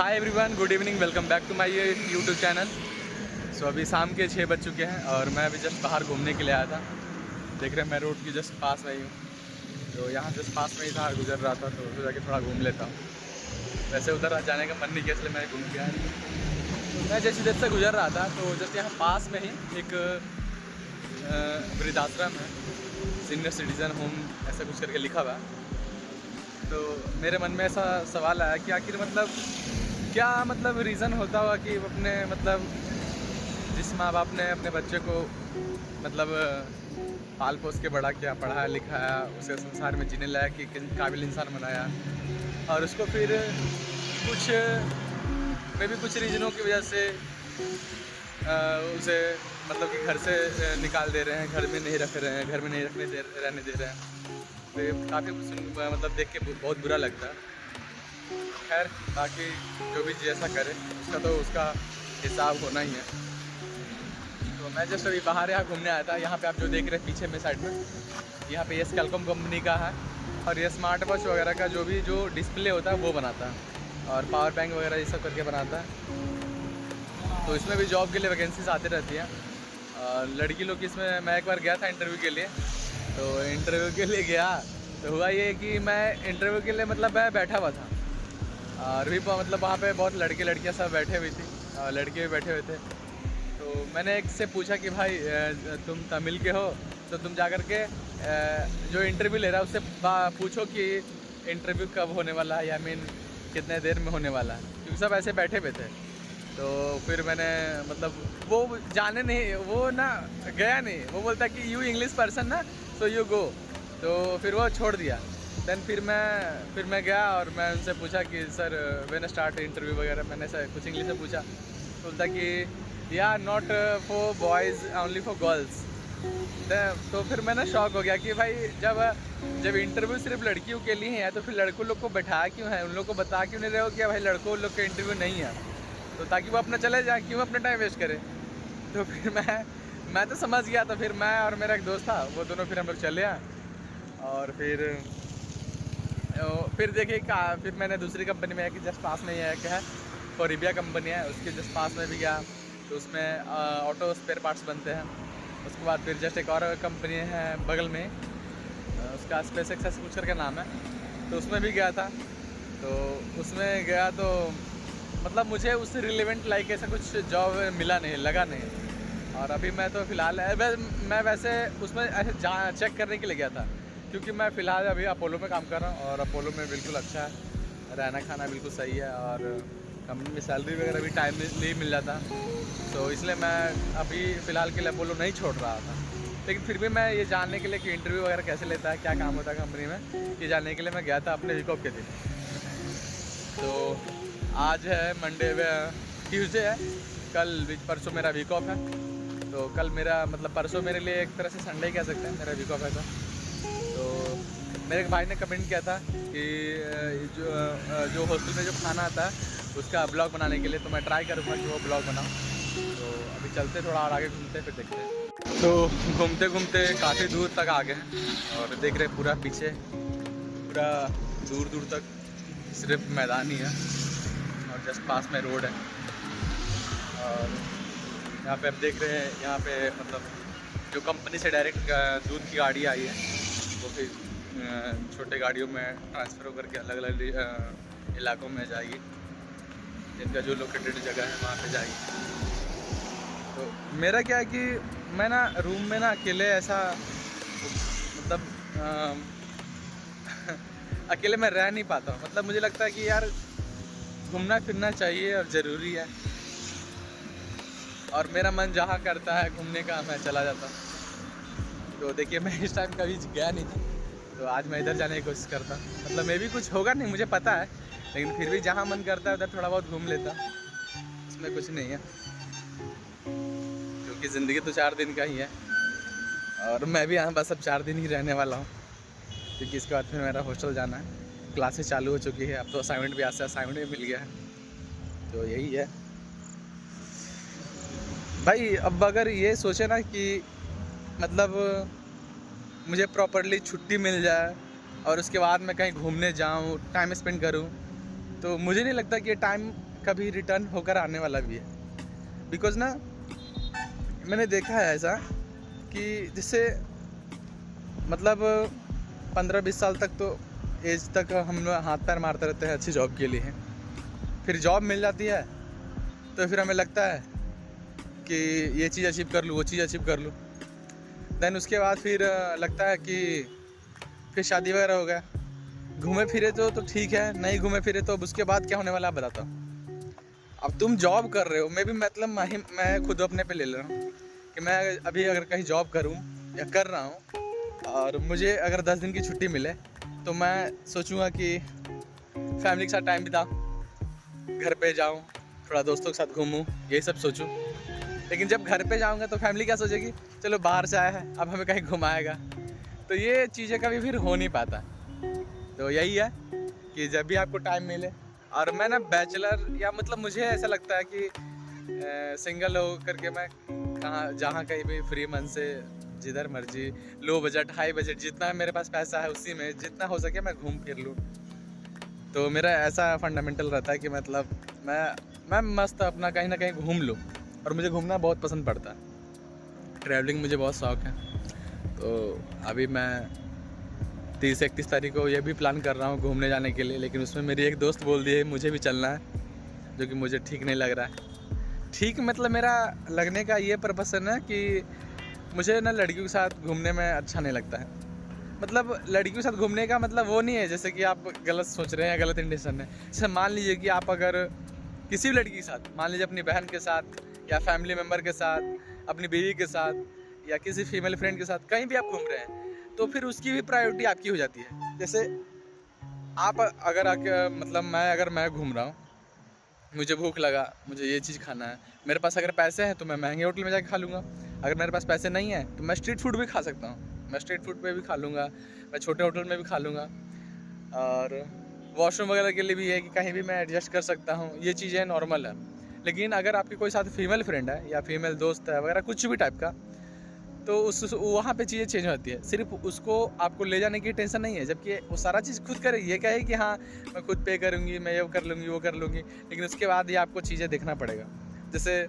Hi everyone, good evening, welcome back to my YouTube channel. So अभी शाम के 6 बज चुके हैं और मैं अभी जस्ट बाहर घूमने के लिए आया था। देख रहे हैं मैं रोड की जस्ट पास में ही हूँ, तो यहाँ जस्ट पास में ही था, गुजर रहा था तो जाके थोड़ा घूम लेता हूँ। वैसे उधर जाने का मन नहीं किया इसलिए मैं घूम गया। तो मैं जैसे इधर से गुजर रहा था तो जस्ट यहाँ पास में ही एक वृद्धाश्रम है, सीनियर सिटीज़न होम ऐसा कुछ करके लिखा हुआ है। तो मेरे मन में ऐसा सवाल आया कि आखिर मतलब क्या मतलब रीज़न होता होगा कि अपने मतलब जिस माँ बाप ने अपने बच्चे को मतलब पाल पोस के बड़ा किया, पढ़ाया लिखाया, उसे संसार में जीने लायक कि काबिल इंसान बनाया और उसको फिर कुछ मे भी कुछ रीज़नों की वजह से उसे मतलब कि घर से निकाल दे रहे हैं, घर में नहीं रख रहे हैं, घर में नहीं रहने दे रहे हैं। तो ये काफ़ी मतलब देख के बहुत बुरा लगता है। खैर बाकी जो भी जैसा करे उसका तो उसका हिसाब होना ही है। तो मैं जस्ट अभी बाहर यहाँ घूमने आया था। यहाँ पे आप जो देख रहे हैं पीछे में साइड में, यहाँ पे ये स्केलकॉम कंपनी का है और ये स्मार्ट वॉच वगैरह का जो डिस्प्ले होता है वो बनाता है और पावर बैंक वगैरह ये सब करके बनाता है। तो इसमें भी जॉब के लिए वैकेंसीज आती रहती हैं। लड़की लोग इसमें मैं एक बार गया था इंटरव्यू के लिए। तो इंटरव्यू के लिए गया तो हुआ ये कि मैं इंटरव्यू के लिए मतलब मैं बैठा हुआ था और भी मतलब वहाँ पे बहुत लड़के लड़कियाँ सब बैठे हुई थी और लड़के भी बैठे हुए थे। तो मैंने एक से पूछा कि भाई तुम तमिल के हो तो तुम जा कर के जो इंटरव्यू ले रहा है उससे पूछो कि इंटरव्यू कब होने वाला है या मीन कितने देर में होने वाला है, क्योंकि सब ऐसे बैठे हुए थे। तो फिर मैंने मतलब वो जाने नहीं, वो ना गया नहीं, वो बोलता कि यू इंग्लिश पर्सन ना सो यू गो। तो फिर वो छोड़ दिया। देन फिर मैं गया और मैं उनसे पूछा कि सर व्हेन स्टार्ट इंटरव्यू वगैरह, मैंने सर कुछ इंग्लिश में पूछा। तो बोलता कि या not for boys only for girls. तो फिर मैं ना शॉक हो गया कि भाई जब इंटरव्यू सिर्फ लड़कियों के लिए है तो फिर लड़कों लोग को बैठाया क्यों है, उन लोग को बता क्यों नहीं रहे हो कि भाई लड़कों लोग का इंटरव्यू नहीं है, तो ताकि वो अपना चले जाए, क्यों अपना टाइम वेस्ट करे। तो फिर मैं तो समझ गया। तो फिर मैं और मेरा एक दोस्त था, वो दोनों फिर हम लोग चले आए और फिर देखिए फिर मैंने दूसरी कंपनी में कि जस्ट पास में ही है क्या है, फोरिबिया कंपनी है, उसके जस्ट पास में भी गया। तो उसमें ऑटो स्पेयर पार्ट्स बनते हैं। उसके बाद फिर जस्ट एक और कंपनी है बगल में, उसका स्पेस एक्सेस कुछ करके नाम है, तो उसमें भी गया था। तो उसमें गया तो मतलब मुझे उससे रिलेवेंट लाइक ऐसा कुछ जॉब मिला नहीं, लगा नहीं। और अभी मैं तो फ़िलहाल मैं वैसे उसमें ऐसे चेक करने के लिए गया था, क्योंकि मैं फ़िलहाल अभी अपोलो में काम कर रहा हूँ और अपोलो में बिल्कुल अच्छा है, रहना खाना बिल्कुल सही है और कंपनी में सैलरी वगैरह भी टाइमली मिल जाता। तो इसलिए मैं अभी फ़िलहाल के लिए अपोलो नहीं छोड़ रहा था। लेकिन फिर भी मैं ये जानने के लिए कि इंटरव्यू वगैरह कैसे लेता है, क्या काम होता है कंपनी में, ये जानने के लिए मैं गया था अपने वीक ऑफ के दिन। तो आज है मंडे, ट्यूसडे है, कल परसों मेरा वीक ऑफ है। तो कल मेरा मतलब परसों मेरे लिए एक तरह से संडे कह सकते हैं, मेरा वीक ऑफ है। तो मेरे एक भाई ने कमेंट किया था कि जो हॉस्टल में जो खाना आता है उसका ब्लॉग बनाने के लिए, तो मैं ट्राई करूँगा कि वो ब्लॉग बनाऊँ। तो अभी चलते थोड़ा और आगे घूमते फिर देखते हैं। तो घूमते घूमते काफ़ी दूर तक आ गए हैं और देख रहे पूरा पीछे पूरा दूर दूर तक सिर्फ मैदान ही है और जस्ट पास में रोड है। और यहाँ पे आप देख रहे हैं, यहाँ पे मतलब जो कंपनी से डायरेक्ट दूध की गाड़ी आई है वो फिर छोटे गाड़ियों में ट्रांसफ़र होकर के अलग अलग इलाकों में जाएगी, जिनका जो लोकेटेड जगह है वहाँ पे जाएगी। तो मेरा क्या है कि मैं ना रूम में ना अकेले ऐसा मतलब अकेले मैं रह नहीं पाता हूँ। मतलब मुझे लगता है कि यार घूमना फिरना चाहिए और ज़रूरी है, और मेरा मन जहाँ करता है घूमने का मैं चला जाता हूँ। तो देखिए मैं इस टाइम कभी गया नहीं था, तो आज मैं इधर जाने की कोशिश करता। मतलब मैं भी कुछ होगा नहीं मुझे पता है, लेकिन फिर भी जहाँ मन करता है उधर थोड़ा बहुत घूम लेता, इसमें कुछ नहीं है, क्योंकि ज़िंदगी तो 4 दिन का ही है और मैं भी यहाँ बस अब 4 दिन ही रहने वाला हूँ, क्योंकि इसके बाद फिर मेरा हॉस्टल जाना है। क्लासेस चालू हो चुकी है, अब तो असाइनमेंट भी आज से असाइनमेंट भी मिल गया है। तो यही है भाई। अब अगर ये सोचे ना कि मतलब मुझे प्रॉपरली छुट्टी मिल जाए और उसके बाद मैं कहीं घूमने जाऊँ, टाइम स्पेंड करूँ, तो मुझे नहीं लगता कि ये टाइम कभी रिटर्न होकर आने वाला भी है। बिकॉज़ ना मैंने देखा है ऐसा कि जैसे मतलब 15-20 साल तक तो एज तक हम लोग हाथ पैर मारते रहते हैं अच्छी जॉब के लिए। फिर जॉब मिल जाती है तो फिर हमें लगता है कि ये चीज़ अचीव कर लूँ, वो चीज़ अचीव कर लूँ। देन उसके बाद फिर लगता है कि फिर शादी वगैरह हो गया। घूमे फिरे तो ठीक है, नहीं घूमे फिरे तो अब उसके बाद क्या होने वाला है बताता हूँ। अब तुम जॉब कर रहे हो, मैं भी मतलब मैं खुद अपने पे ले ले रहा हूँ कि मैं अभी अगर कहीं जॉब करूँ या कर रहा हूँ और मुझे अगर 10 दिन की छुट्टी मिले तो मैं सोचूंगा कि फैमिली के साथ टाइम बिताऊँ, घर पे जाऊँ, थोड़ा दोस्तों के साथ घूमूँ, यही सब सोचूं। लेकिन जब घर पे जाऊँगा तो फैमिली क्या सोचेगी, चलो बाहर से आया है अब हमें कहीं घुमाएगा। तो ये चीज़ें कभी फिर हो नहीं पाता। तो यही है कि जब भी आपको टाइम मिले, और मैं ना बैचलर या मतलब मुझे ऐसा लगता है कि सिंगल हो करके मैं जहाँ कहीं भी फ्री मन से जिधर मर्जी, लो बजट हाई बजट, जितना मेरे पास पैसा है उसी में जितना हो सके मैं घूम फिर लूँ। तो मेरा ऐसा फंडामेंटल रहता है कि मतलब मैं मस्त अपना कहीं ना कहीं घूम लूँ, और मुझे घूमना बहुत पसंद पड़ता है। ट्रैवलिंग मुझे बहुत शौक़ है। तो अभी मैं 30-31 तारीख को ये भी प्लान कर रहा हूँ घूमने जाने के लिए, लेकिन उसमें मेरी एक दोस्त बोल दी है मुझे भी चलना है, जो कि मुझे ठीक नहीं लग रहा है। ठीक मतलब मेरा लगने का ये पर्पस है ना कि मुझे ना लड़कियों के साथ घूमने में अच्छा नहीं लगता है। मतलब लड़कियों के साथ घूमने का मतलब वो नहीं है जैसे कि आप गलत सोच रहे हैं या गलत इंटेंशन है। जैसे मान लीजिए कि आप अगर किसी भी लड़की के साथ, मान लीजिए अपनी बहन के साथ या फैमिली मेम्बर के साथ, अपनी बीवी के साथ या किसी फीमेल फ्रेंड के साथ कहीं भी आप घूम रहे हैं, तो फिर उसकी भी प्रायोरिटी आपकी हो जाती है। जैसे आप अगर मतलब मैं घूम रहा हूँ, मुझे भूख लगा, मुझे ये चीज़ खाना है, मेरे पास अगर पैसे हैं तो मैं महंगे होटल में जाके खा लूँगा। अगर मेरे पास पैसे नहीं हैं तो मैं स्ट्रीट फूड भी खा सकता हूँ, मैं स्ट्रीट फूड पे भी खा लूँगा, मैं छोटे होटल में भी खा लूँगा। और वॉशरूम वगैरह के लिए भी है कि कहीं भी मैं एडजस्ट कर सकता हूँ, ये चीज़ें नॉर्मल है। लेकिन अगर आपके कोई साथ फीमेल फ्रेंड है या फीमेल दोस्त है वगैरह कुछ भी टाइप का, तो वहाँ पे चीज़ें चेंज होती है। सिर्फ उसको आपको ले जाने की टेंशन नहीं है, जबकि वो सारा चीज़ खुद करे, ये कहे कि हाँ मैं खुद पे करूँगी, मैं ये कर लूँगी, वो कर लूँगी, लेकिन उसके बाद ही आपको चीज़ें देखना पड़ेगा। जैसे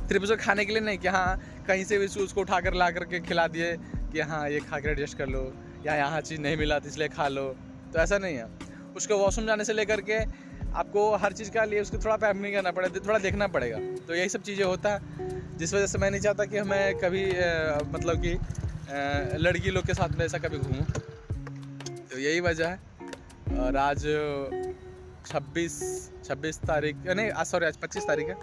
सिर्फ उसको खाने के लिए नहीं कि हाँ कहीं से भी उसको उठा कर ला करके खिला दिए कि हाँ ये खा कर एडजस्ट कर लो, या यहाँ चीज़ नहीं मिला तो इसलिए खा लो, तो ऐसा नहीं है। उसको वॉशरूम जाने से लेकर के आपको हर चीज़ का लिए उसको थोड़ा पैम्परिंग करना पड़ेगा, थोड़ा देखना पड़ेगा। तो यही सब चीज़ें होता है, जिस वजह से मैं नहीं चाहता कि हमें कभी मतलब कि लड़की लोग के साथ में ऐसा कभी घूमूं। तो यही वजह है। और आज 26 तारीख नहीं, आज 25 तारीख है,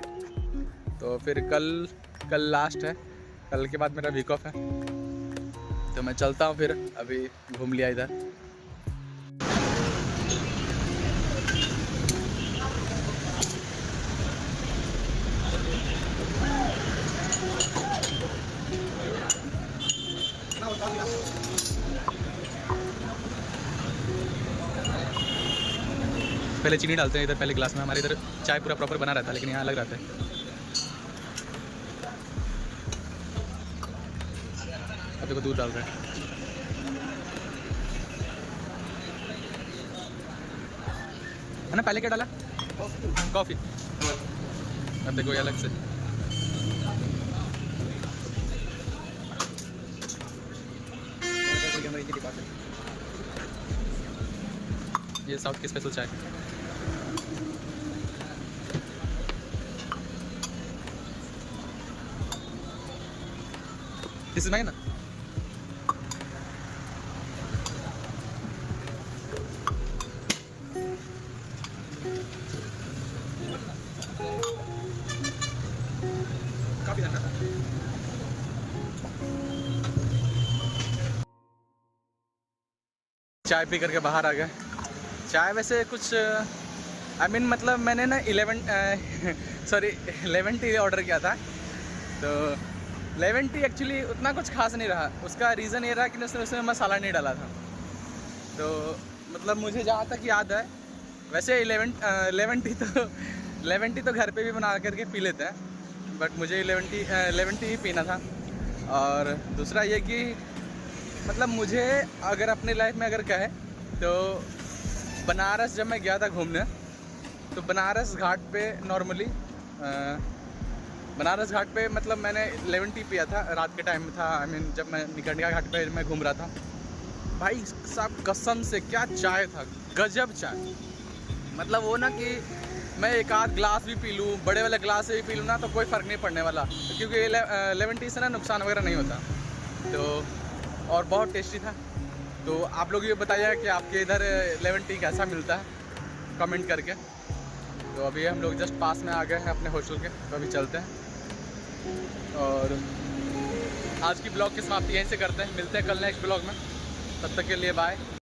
तो फिर कल लास्ट है, कल के बाद मेरा वीक ऑफ है। तो मैं चलता हूँ, फिर अभी घूम लिया इधर। पहले चीनी डालते हैं इधर पहले गिलास में। हमारे इधर चाय पूरा प्रॉपर बना रहता है, लेकिन यहाँ अलग रहता है। अब देखो दूध डाल रहे हैं, है ना। पहले क्या डाला? कॉफ़ी। अब देखो ये अलग से। ये साउथ की स्पेशल चाय। दिस इज माइन ना। काफी ठंडा था। चाय पी करके बाहर आ गए। चाय वैसे कुछ मतलब मैंने ना 11 टी ऑर्डर किया था। तो 11 टी एक्चुअली उतना कुछ खास नहीं रहा। उसका रीज़न ये रहा कि उसमें मसाला नहीं डाला था। तो मतलब मुझे जहाँ तक याद है, वैसे 11 टी तो घर पे भी बना करके पी लेते हैं, बट मुझे 11 टी ही पीना था। और दूसरा ये कि मतलब मुझे अगर अपनी लाइफ में अगर कहे तो बनारस जब मैं गया था घूमने, तो बनारस घाट पे नॉर्मली बनारस घाट पे मतलब मैंने लेमन टी पिया था, रात के टाइम में था। आई मीन जब मैं निकंडिया घाट पे मैं घूम रहा था, भाई साहब कसम से क्या चाय था, गजब चाय। मतलब वो ना कि मैं एक आध ग्लास भी पी लूँ, बड़े वाले ग्लास से भी पी लूँ ना, तो कोई फ़र्क नहीं पड़ने वाला, क्योंकि लेमन टी से ना नुकसान वगैरह नहीं होता। तो और बहुत टेस्टी था। तो आप लोग ये बताइए कि आपके इधर लेमन टी कैसा मिलता है, कमेंट करके। तो अभी हम लोग जस्ट पास में आ गए हैं अपने हॉस्टल के, तो अभी चलते हैं। और आज की ब्लॉग की समाप्ति यहीं से करते हैं, मिलते हैं कल नेक्स्ट ब्लॉग में। तब तक के लिए बाय।